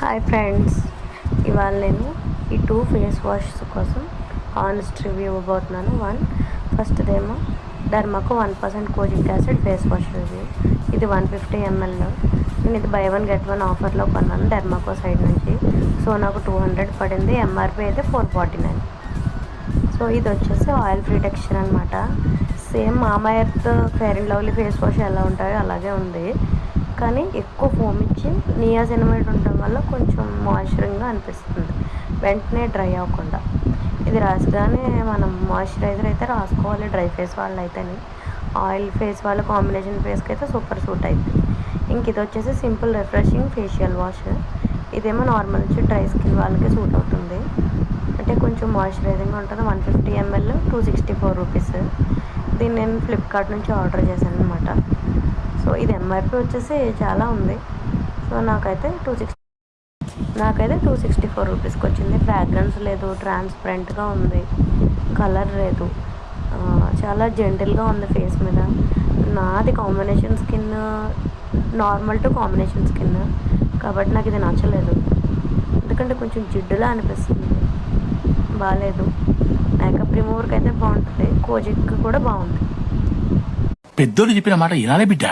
Hi friends, ఇవాళ నేను ఈ 2 ఫేస్ వాషెస్ కోసం హానెస్ట్ రివ్యూ ఇవ్వబోతున్నాను. ఫస్ట్దేమో డర్మాకో 1% kojic acid face wash review. ఇది 150 ml. నేను ఇది బై 1 గెట్ 1 ఆఫర్లో కొన్నాను డర్మాకో సైడ్ నుంచి. సో నాకు 200 పడింది. ఎంఆర్పి అయితే 449. సో ఇది వచ్చేసి ఆయిల్ ఫ్రీ టెక్స్చర్ అనమాట. సేమ్ మామా earth fair and lovely face wash ఎలా ఉంటాయో అలాగే ఉంది, కానీ ఎక్కువ ఫోమ్ ఇచ్చి నియాసినమైడ్ ఉండడం వల్ల కొంచెం మాయిశ్చరింగ్గా అనిపిస్తుంది, వెంటనే డ్రై అవ్వకుండా. ఇది రాసుగానే మనం మాయిశ్చరైజర్ అయితే రాసుకోవాలి డ్రై ఫేస్ వాళ్ళు అయితేనే. ఆయిల్ ఫేస్ వాళ్ళ కాంబినేషన్ ఫేస్కి అయితే సూపర్ సూట్ అవుతుంది. ఇంక ఇది వచ్చేసి సింపుల్ రిఫ్రెషింగ్ ఫేషియల్ వాష్. ఇదేమో నార్మల్ డ్రై స్కిన్ వాళ్ళకి సూట్ అవుతుంది, అంటే కొంచెం మాయిశ్చరైజింగ్గా ఉంటుంది. 150 ml 264 రూపీస్. దీన్ని నేను ఫ్లిప్కార్ట్ నుంచి ఆర్డర్ చేశాను అనమాట. సో ఇది ఎంఆర్పి వచ్చేసి చాలా ఉంది. సో నాకైతే 264 రూపీస్కి వచ్చింది. ఫ్రాగ్రెన్స్ లేదు, ట్రాన్స్పరెంట్గా ఉంది, కలర్ లేదు, చాలా జెంటిల్గా ఉంది ఫేస్ మీద. నాది combination skin, normal to combination skin, కాబట్టి నాకు ఇది నచ్చలేదు. ఎందుకంటే కొంచెం జిడ్డులా అనిపిస్తుంది, బాగాలేదు. మేకప్ రిమూవర్కి అయితే బాగుంటుంది, కోజిక్ కూడా బాగుంది. పెద్దోళ్ళు చెప్పిన మాట వినాలే బిడ్డ.